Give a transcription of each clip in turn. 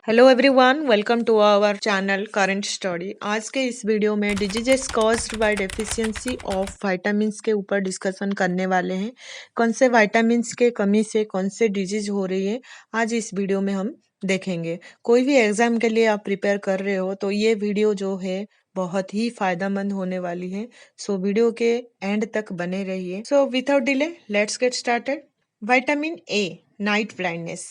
Hello everyone, welcome to our channel current study. आज के इस वीडियो में diseases caused by deficiency of vitamins के ऊपर डिस्कशन करने वाले हैं। कौन से विटामिन्स के कमी से कौन से डिजीज हो रही है, आज इस वीडियो में हम देखेंगे। कोई भी एग्जाम के लिए आप प्रिपेयर कर रहे हो तो ये वीडियो जो है बहुत ही फायदेमंद होने वाली है। सो वीडियो के एंड तक बने रहिए। So without delay let's get started. Vitamin A, night blindness.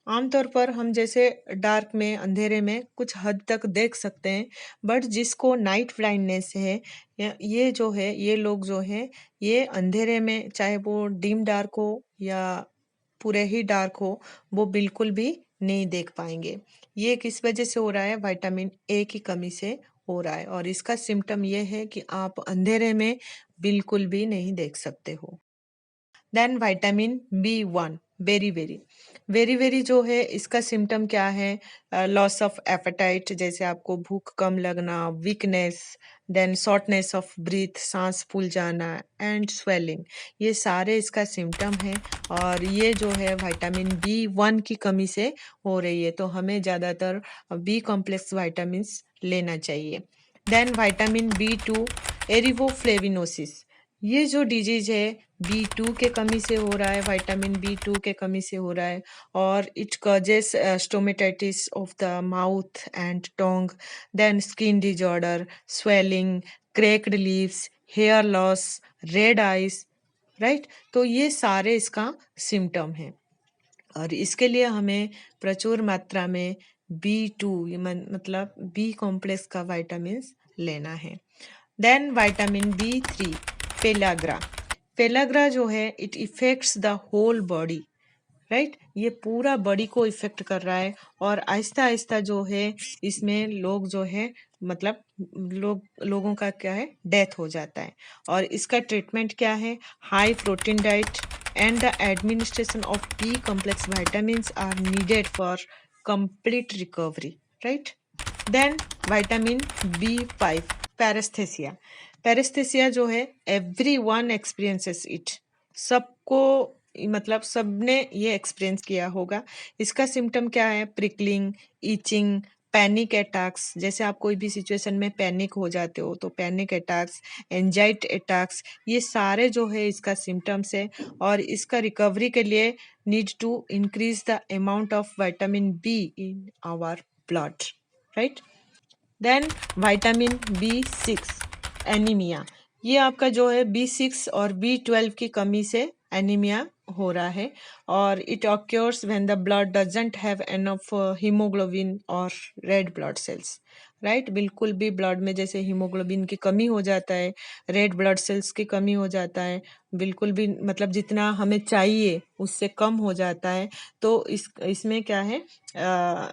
आमतौर पर हम जैसे डार्क में, अंधेरे में कुछ हद तक देख सकते हैं, बट जिसको नाइट ब्लाइंडनेस है ये जो है, ये लोग जो है, ये अंधेरे में चाहे वो डीम डार्क हो या पूरे ही डार्क हो, वो बिल्कुल भी नहीं देख पाएंगे। ये किस वजह से हो रहा है? विटामिन ए की कमी से हो रहा है। और इसका सिम्टम ये है कि आप अंधेरे में बिल्कुल भी नहीं देख सकते हो। Then vitamin B1, very very very very जो है, इसका सिम्टम क्या है? लॉस ऑफ एपेटाइट, जैसे आपको भूख कम लगना, weakness, then shortness of breath, सांस फूल जाना, एंड स्वेलिंग, ये सारे इसका सिम्टम है। और ये जो है विटामिन B1 की कमी से हो रही है, तो हमें ज़्यादातर बी कॉम्प्लेक्स विटामिन्स लेना चाहिए। देन विटामिन B2, एरिवोफ्लेविनोसिस, ये जो डिजीज है B2 के कमी से हो रहा है, विटामिन B2 के कमी से हो रहा है। और it causes stomatitis of the mouth and tongue, then skin disorder, swelling, cracked leaves, hair loss, red eyes, right. तो ये सारे इसका सिम्टम है और इसके लिए हमें प्रचुर मात्रा में B2 मतलब बी कॉम्प्लेक्स का विटामिन लेना है। Then vitamin B3, pellagra. Pellagra जो है, it affects the whole body, right. ये पूरा बॉडी को इफेक्ट कर रहा है और आहिस्ता आहिस्ता जो है इसमें लोग जो है, मतलब लोगों का क्या है, डेथ हो जाता है। और इसका ट्रीटमेंट क्या है? High protein diet and the administration of B complex vitamins are needed for complete recovery, right. Then vitamin B5, paresthesia. Paresthesia जो है, एवरीवन एक्सपीरियंसेस इट, सबको, मतलब सबने ये एक्सपीरियंस किया होगा। इसका सिम्टम क्या है? प्रिकलिंग, ईचिंग, पैनिक अटैक्स, जैसे आप कोई भी सिचुएशन में पैनिक हो जाते हो तो पैनिक अटैक्स, एंजाइटी अटैक्स, ये सारे जो है इसका सिम्टम्स है। और इसका रिकवरी के लिए need to increase the amount of vitamin B in our blood, right. Then vitamin B6, anaemia. ये आपका जो है B6 और B12 की कमी से एनीमिया हो रहा है। और it occurs when the blood doesn't have enough haemoglobin और रेड ब्लड सेल्स, राइट। बिल्कुल भी ब्लड में जैसे हीमोग्लोबिन की कमी हो जाता है, रेड ब्लड सेल्स की कमी हो जाता है, बिल्कुल भी मतलब जितना हमें चाहिए उससे कम हो जाता है। तो इसमें क्या है,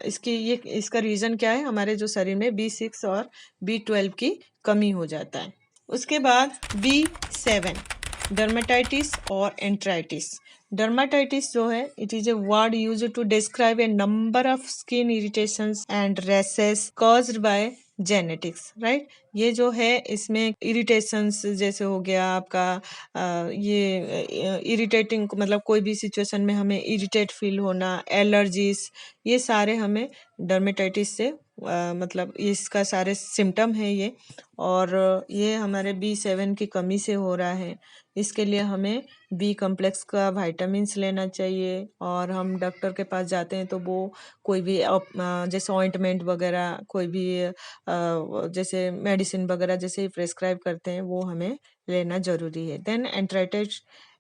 इसका रीज़न क्या है? हमारे जो शरीर में B6 और B12 की कमी हो जाता है। उसके बाद B7, डर्मेटाइटिस और एंट्राइटिस। डर्मेटाइटिस जो है, it is a word used to describe a number of skin irritations and rashes caused by genetics, right. ये जो है, इसमें इरिटेशंस जैसे हो गया आपका, ये इरिटेटिंग, मतलब कोई भी सिचुएशन में हमें इरिटेट फील होना, एलर्जीज, ये सारे हमें डर्मेटाइटिस से मतलब इसका सारे सिम्टम है ये। और ये हमारे B7 की कमी से हो रहा है। इसके लिए हमें बी कॉम्प्लेक्स का विटामिन्स लेना चाहिए। और हम डॉक्टर के पास जाते हैं तो वो कोई भी जैसे ऑइंटमेंट वगैरह, कोई भी जैसे मेडिसिन वगैरह जैसे ही प्रेस्क्राइब करते हैं, वो हमें लेना जरूरी है। देन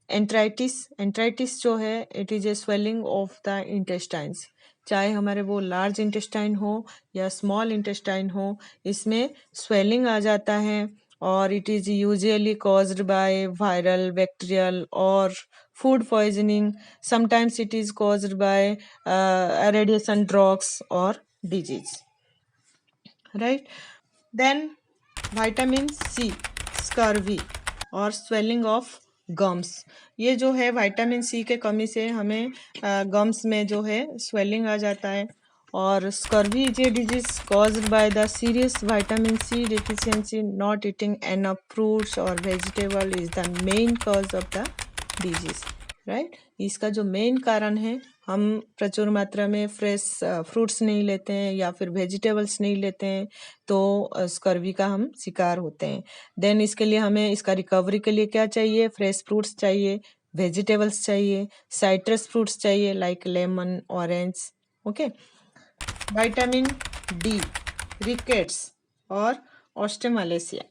एंट्राइटिस जो है, it is a swelling of the intestines, चाहे हमारे वो लार्ज इंटेस्टाइन हो या स्मॉल इंटेस्टाइन हो, इसमें स्वेलिंग आ जाता है। और it is usually caused by viral, bacterial और food poisoning. Sometimes it is caused by radiation drugs or disease, right. Then vitamin C, scurvy और swelling of gums। ये जो है विटामिन सी के कमी से हमें गम्स में जो है स्वेलिंग आ जाता है। और scurvy is a disease caused by the serious vitamin C deficiency, not eating enough fruits और vegetable is the main cause of the disease, right. इसका जो मेन कारण है हम प्रचुर मात्रा में फ्रेश फ्रूट्स नहीं लेते हैं या फिर वेजिटेबल्स नहीं लेते हैं तो स्कर्वी का हम शिकार होते हैं। देन इसके लिए हमें इसका रिकवरी के लिए क्या चाहिए? फ्रेश फ्रूट्स चाहिए, वेजिटेबल्स चाहिए, साइट्रस फ्रूट्स चाहिए like lemon, orange. Okay. Vitamin D, rickets और ऑस्टेमालेसिया।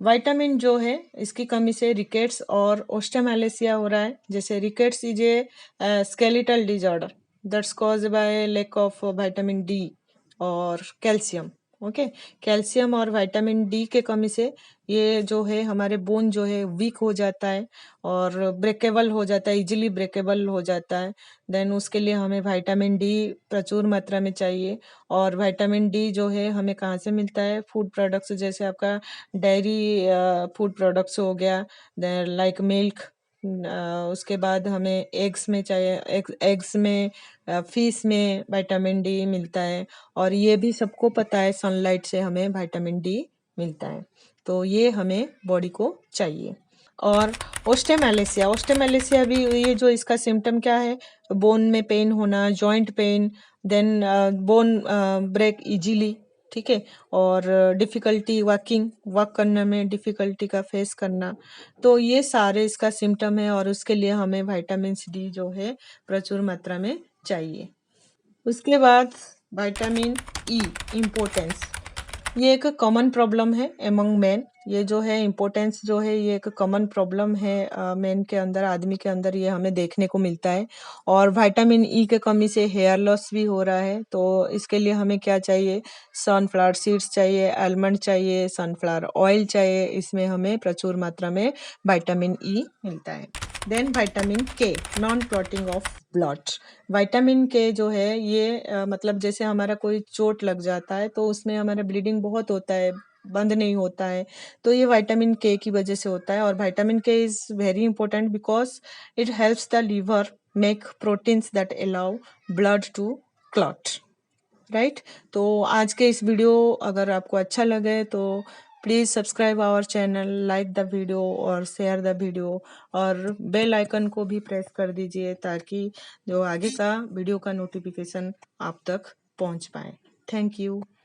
विटामिन जो है इसकी कमी से रिकेट्स और ओस्टेमालेसिया हो रहा है। जैसे rickets is a skeletal disorder that's caused by lack of vitamin D और कैल्शियम। ओके। कैल्शियम और विटामिन डी के कमी से ये जो है हमारे बोन जो है वीक हो जाता है और ब्रेकेबल हो जाता है, इजीली ब्रेकेबल हो जाता है। देन उसके लिए हमें विटामिन डी प्रचुर मात्रा में चाहिए। और विटामिन डी जो है हमें कहाँ से मिलता है? फूड प्रोडक्ट्स, जैसे आपका डेयरी फूड प्रोडक्ट्स हो गया, लाइक मिल्क। उसके बाद हमें एग्स में चाहिए, एग्स में, फिश में विटामिन डी मिलता है। और ये भी सबको पता है सनलाइट से हमें विटामिन डी मिलता है, तो ये हमें बॉडी को चाहिए। और ओस्टेमेलेसिया, ओस्टेमेलेसिया भी ये जो इसका सिम्टम क्या है? बोन में पेन होना, joint pain, then bone break easily, ठीक है, और डिफिकल्टी वॉक करने में डिफिकल्टी का फेस करना। तो ये सारे इसका सिम्टम है और उसके लिए हमें विटामिन डी जो है प्रचुर मात्रा में चाहिए। उसके बाद विटामिन ई, इम्पोर्टेंस। ये एक कॉमन प्रॉब्लम है एमंग मैन। ये जो है इम्पोर्टेंस जो है ये एक कॉमन प्रॉब्लम है मैन के अंदर, आदमी के अंदर ये हमें देखने को मिलता है। और विटामिन ई के कमी से हेयर लॉस भी हो रहा है। तो इसके लिए हमें क्या चाहिए? सनफ्लावर सीड्स चाहिए, आलमंड चाहिए, सनफ्लावर ऑयल चाहिए। इसमें हमें प्रचुर मात्रा में विटामिन ई मिलता है। देन विटामिन के, non clotting of blood. Vitamin के जो है ये मतलब जैसे हमारा कोई चोट लग जाता है तो उसमें हमारा ब्लीडिंग बहुत होता है, बंद नहीं होता है, तो ये विटामिन के की वजह से होता है। और vitamin K is very important because it helps the liver make proteins that allow blood to clot, right. तो आज के इस वीडियो अगर आपको अच्छा लगे तो please subscribe our channel, like the video और शेयर द वीडियो, और बेल आइकन को भी प्रेस कर दीजिए ताकि जो आगे का वीडियो का नोटिफिकेशन आप तक पहुंच पाए। Thank you.